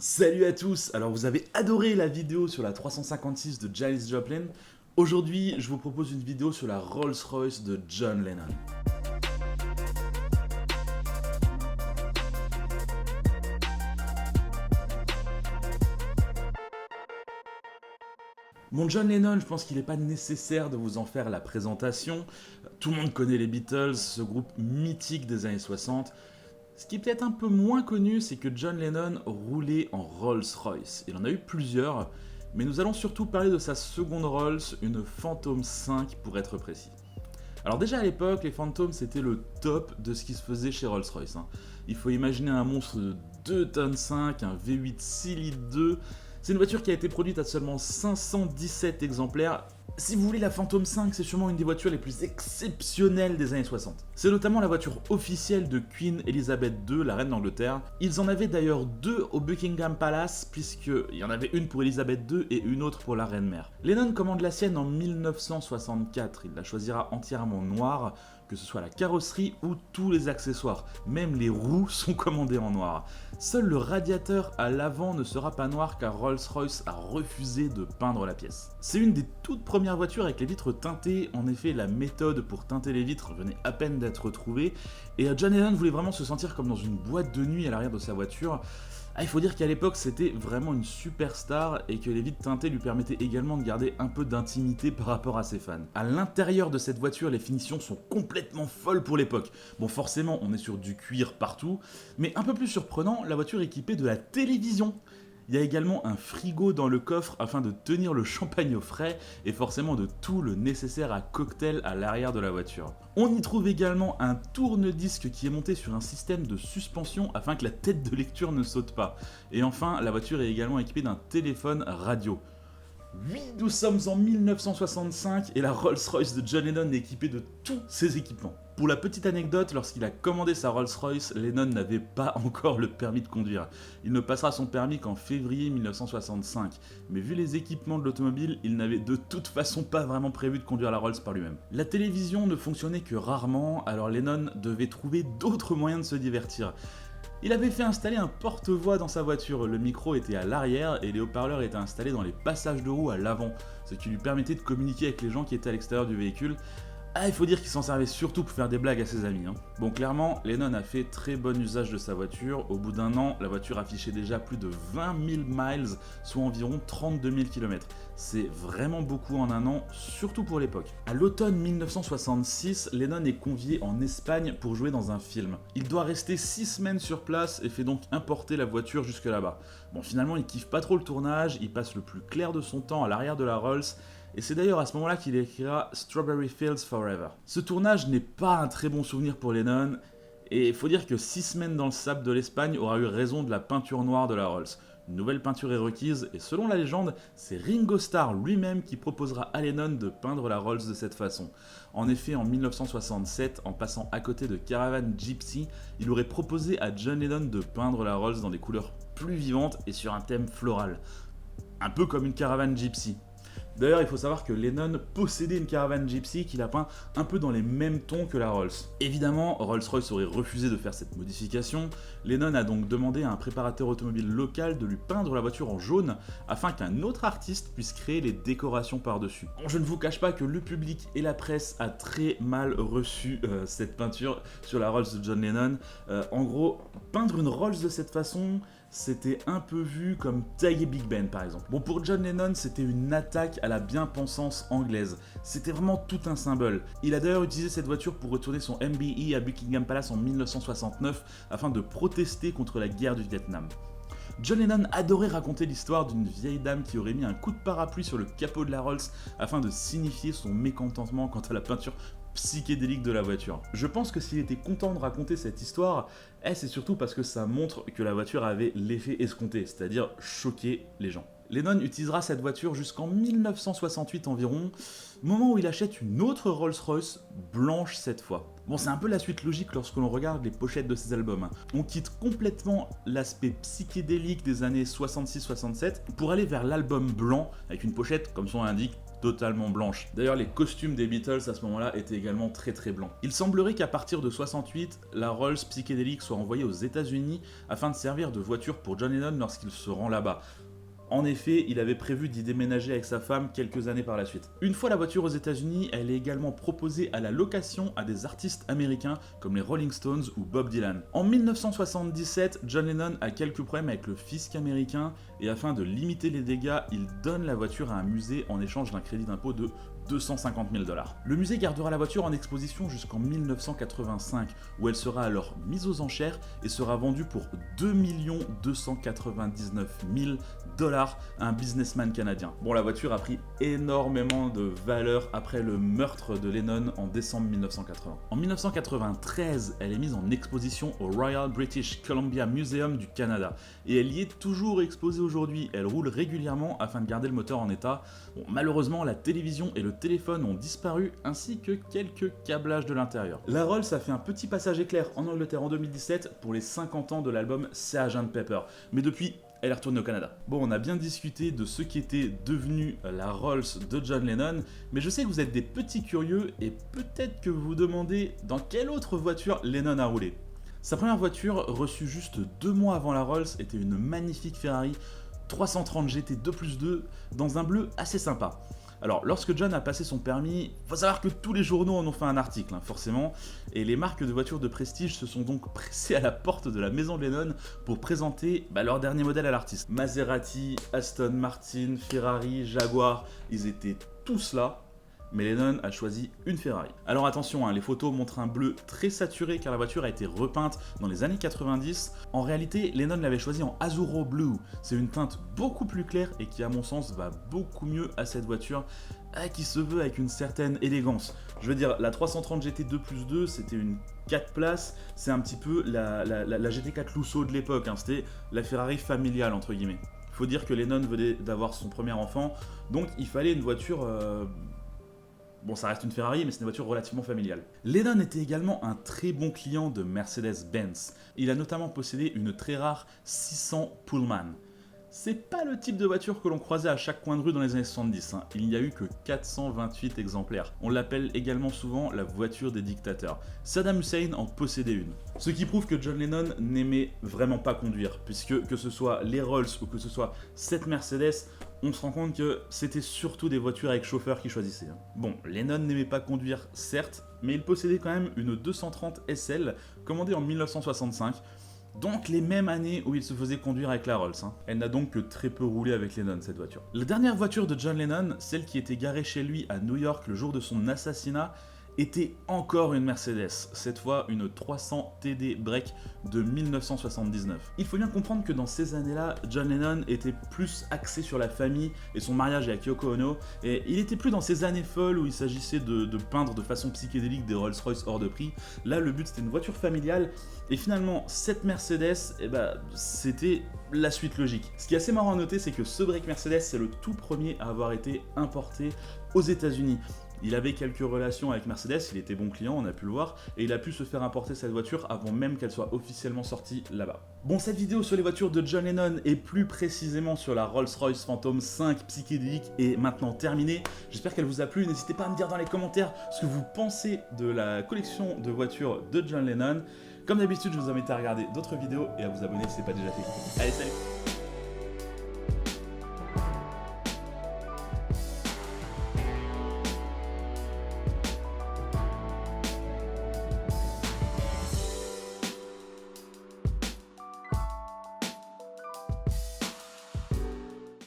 Salut à tous. Alors vous avez adoré la vidéo sur la 356 de Janis Joplin. Aujourd'hui, je vous propose une vidéo sur la Rolls-Royce de John Lennon. Bon, John Lennon, je pense qu'il n'est pas nécessaire de vous en faire la présentation. Tout le monde connaît les Beatles, ce groupe mythique des années 60. Ce qui est peut-être un peu moins connu, c'est que John Lennon roulait en Rolls-Royce. Il en a eu plusieurs, mais nous allons surtout parler de sa seconde Rolls, une Phantom 5 pour être précis. Alors déjà à l'époque, les Phantoms c'était le top de ce qui se faisait chez Rolls-Royce. Il faut imaginer un monstre de 2 tonnes 5, un V8 6 litres 2. C'est une voiture qui a été produite à seulement 517 exemplaires. Si vous voulez, la Phantom 5, c'est sûrement une des voitures les plus exceptionnelles des années 60. C'est notamment la voiture officielle de Queen Elizabeth II, la reine d'Angleterre. Ils en avaient d'ailleurs deux au Buckingham Palace, puisqu'il y en avait une pour Elizabeth II et une autre pour la reine-mère. Lennon commande la sienne en 1964. Il la choisira entièrement noire, que ce soit la carrosserie ou tous les accessoires. Même les roues sont commandées en noir. Seul le radiateur à l'avant ne sera pas noir car Rolls-Royce a refusé de peindre la pièce. C'est une des toutes premières voitures avec les vitres teintées. En effet, la méthode pour teinter les vitres venait à peine d'être trouvée. Et John Lennon voulait vraiment se sentir comme dans une boîte de nuit à l'arrière de sa voiture. Il faut dire qu'à l'époque c'était vraiment une superstar et que les vitres teintées lui permettaient également de garder un peu d'intimité par rapport à ses fans. À l'intérieur de cette voiture, les finitions sont complètement folles pour l'époque. Bon, forcément, on est sur du cuir partout, mais un peu plus surprenant, la voiture est équipée de la télévision. Il y a également un frigo dans le coffre afin de tenir le champagne au frais et forcément de tout le nécessaire à cocktail à l'arrière de la voiture. On y trouve également un tourne-disque qui est monté sur un système de suspension afin que la tête de lecture ne saute pas. Et enfin, la voiture est également équipée d'un téléphone radio. Oui, nous sommes en 1965 et la Rolls-Royce de John Lennon est équipée de tous ses équipements. Pour la petite anecdote, lorsqu'il a commandé sa Rolls-Royce, Lennon n'avait pas encore le permis de conduire. Il ne passera son permis qu'en février 1965. Mais vu les équipements de l'automobile, il n'avait de toute façon pas vraiment prévu de conduire la Rolls par lui-même. La télévision ne fonctionnait que rarement, alors Lennon devait trouver d'autres moyens de se divertir. Il avait fait installer un porte-voix dans sa voiture, le micro était à l'arrière et les haut-parleurs étaient installés dans les passages de roues à l'avant, ce qui lui permettait de communiquer avec les gens qui étaient à l'extérieur du véhicule. Il faut dire qu'il s'en servait surtout pour faire des blagues à ses amis. Bon, clairement, Lennon a fait très bon usage de sa voiture. Au bout d'un an, la voiture affichait déjà plus de 20 000 miles, soit environ 32 000 km. C'est vraiment beaucoup en un an, surtout pour l'époque. À l'automne 1966, Lennon est convié en Espagne pour jouer dans un film. Il doit rester 6 semaines sur place et fait donc importer la voiture jusque là-bas. Bon, finalement, il kiffe pas trop le tournage, il passe le plus clair de son temps à l'arrière de la Rolls, et c'est d'ailleurs à ce moment-là qu'il écrira Strawberry Fields Forever. Ce tournage n'est pas un très bon souvenir pour Lennon, et il faut dire que 6 semaines dans le sable de l'Espagne aura eu raison de la peinture noire de la Rolls. Une nouvelle peinture est requise, et selon la légende, c'est Ringo Starr lui-même qui proposera à Lennon de peindre la Rolls de cette façon. En effet, en 1967, en passant à côté de Caravan Gypsy, il aurait proposé à John Lennon de peindre la Rolls dans des couleurs plus vivantes et sur un thème floral. Un peu comme une Caravan Gypsy. D'ailleurs, il faut savoir que Lennon possédait une Caravan Gypsy qu'il a peint un peu dans les mêmes tons que la Rolls. Évidemment, Rolls-Royce aurait refusé de faire cette modification. Lennon a donc demandé à un préparateur automobile local de lui peindre la voiture en jaune afin qu'un autre artiste puisse créer les décorations par-dessus. Bon, je ne vous cache pas que le public et la presse a très mal reçu cette peinture sur la Rolls de John Lennon. En gros, peindre une Rolls de cette façon, c'était un peu vu comme tailler Big Ben par exemple. Bon, pour John Lennon, c'était une attaque à la bien-pensance anglaise. C'était vraiment tout un symbole. Il a d'ailleurs utilisé cette voiture pour retourner son MBE à Buckingham Palace en 1969 afin de protester contre la guerre du Vietnam. John Lennon adorait raconter l'histoire d'une vieille dame qui aurait mis un coup de parapluie sur le capot de la Rolls afin de signifier son mécontentement quant à la peinture psychédélique de la voiture. Je pense que s'il était content de raconter cette histoire, c'est surtout parce que ça montre que la voiture avait l'effet escompté, c'est-à-dire choquer les gens. Lennon utilisera cette voiture jusqu'en 1968 environ, moment où il achète une autre Rolls-Royce, blanche cette fois. Bon, c'est un peu la suite logique lorsque l'on regarde les pochettes de ses albums. On quitte complètement l'aspect psychédélique des années 66-67 pour aller vers l'album blanc, avec une pochette, comme son nom l'indique, totalement blanche. D'ailleurs, les costumes des Beatles à ce moment-là étaient également très blancs. Il semblerait qu'à partir de 68, la Rolls psychédélique soit envoyée aux États-Unis afin de servir de voiture pour John Lennon lorsqu'il se rend là-bas. En effet, il avait prévu d'y déménager avec sa femme quelques années par la suite. Une fois la voiture aux États-Unis, elle est également proposée à la location à des artistes américains comme les Rolling Stones ou Bob Dylan. En 1977, John Lennon a quelques problèmes avec le fisc américain et afin de limiter les dégâts, il donne la voiture à un musée en échange d'un crédit d'impôt de 250 000 $. Le musée gardera la voiture en exposition jusqu'en 1985, où elle sera alors mise aux enchères et sera vendue pour 2 299 000 $ à un businessman canadien. Bon, la voiture a pris énormément de valeur après le meurtre de Lennon en décembre 1980. En 1993, elle est mise en exposition au Royal British Columbia Museum du Canada, et elle y est toujours exposée aujourd'hui. Elle roule régulièrement afin de garder le moteur en état. Bon, malheureusement, la télévision et le téléphone ont disparu, ainsi que quelques câblages de l'intérieur. La Rolls a fait un petit passage éclair en Angleterre en 2017 pour les 50 ans de l'album Sgt Pepper, mais depuis, elle est retournée au Canada. Bon, on a bien discuté de ce qui était devenu la Rolls de John Lennon, mais je sais que vous êtes des petits curieux et peut-être que vous vous demandez dans quelle autre voiture Lennon a roulé. Sa première voiture, reçue juste 2 mois avant la Rolls, était une magnifique Ferrari 330 GT 2+2 dans un bleu assez sympa. Alors, lorsque John a passé son permis, faut savoir que tous les journaux en ont fait un article, forcément, et les marques de voitures de prestige se sont donc pressées à la porte de la maison de Lennon pour présenter leur dernier modèle à l'artiste. Maserati, Aston Martin, Ferrari, Jaguar, ils étaient tous là, mais Lennon a choisi une Ferrari. Alors attention, les photos montrent un bleu très saturé car la voiture a été repeinte dans les années 90. En réalité, Lennon l'avait choisi en Azzurro Blue. C'est une teinte beaucoup plus claire et qui à mon sens va beaucoup mieux à cette voiture qui se veut avec une certaine élégance. Je veux dire, la 330 GT 2+2, c'était une 4 places, c'est un petit peu la GT4 Lusso de l'époque, c'était la Ferrari familiale entre guillemets. Il faut dire que Lennon venait d'avoir son premier enfant, donc il fallait une voiture... Bon, ça reste une Ferrari, mais c'est une voiture relativement familiale. Lennon était également un très bon client de Mercedes-Benz. Il a notamment possédé une très rare 600 Pullman. C'est pas le type de voiture que l'on croisait à chaque coin de rue dans les années 70. Il n'y a eu que 428 exemplaires. On l'appelle également souvent la voiture des dictateurs. Saddam Hussein en possédait une. Ce qui prouve que John Lennon n'aimait vraiment pas conduire, puisque que ce soit les Rolls ou que ce soit cette Mercedes, on se rend compte que c'était surtout des voitures avec chauffeur qui choisissaient. Bon, Lennon n'aimait pas conduire, certes, mais il possédait quand même une 230 SL commandée en 1965, donc les mêmes années où il se faisait conduire avec la Rolls. Elle n'a donc que très peu roulé avec Lennon, cette voiture. La dernière voiture de John Lennon, celle qui était garée chez lui à New York le jour de son assassinat, était encore une Mercedes, cette fois une 300 TD Break de 1979. Il faut bien comprendre que dans ces années-là, John Lennon était plus axé sur la famille et son mariage avec Yoko Ono, et il était plus dans ces années folles où il s'agissait de peindre de façon psychédélique des Rolls-Royce hors de prix. Là, le but c'était une voiture familiale, et finalement, cette Mercedes, c'était la suite logique. Ce qui est assez marrant à noter, c'est que ce break Mercedes, c'est le tout premier à avoir été importé aux États-Unis. Il avait quelques relations avec Mercedes, il était bon client, on a pu le voir, et il a pu se faire importer cette voiture avant même qu'elle soit officiellement sortie là-bas. Bon, cette vidéo sur les voitures de John Lennon et plus précisément sur la Rolls-Royce Phantom 5 psychédélique est maintenant terminée. J'espère qu'elle vous a plu, n'hésitez pas à me dire dans les commentaires ce que vous pensez de la collection de voitures de John Lennon. Comme d'habitude, je vous invite à regarder d'autres vidéos et à vous abonner si ce n'est pas déjà fait. Allez, salut!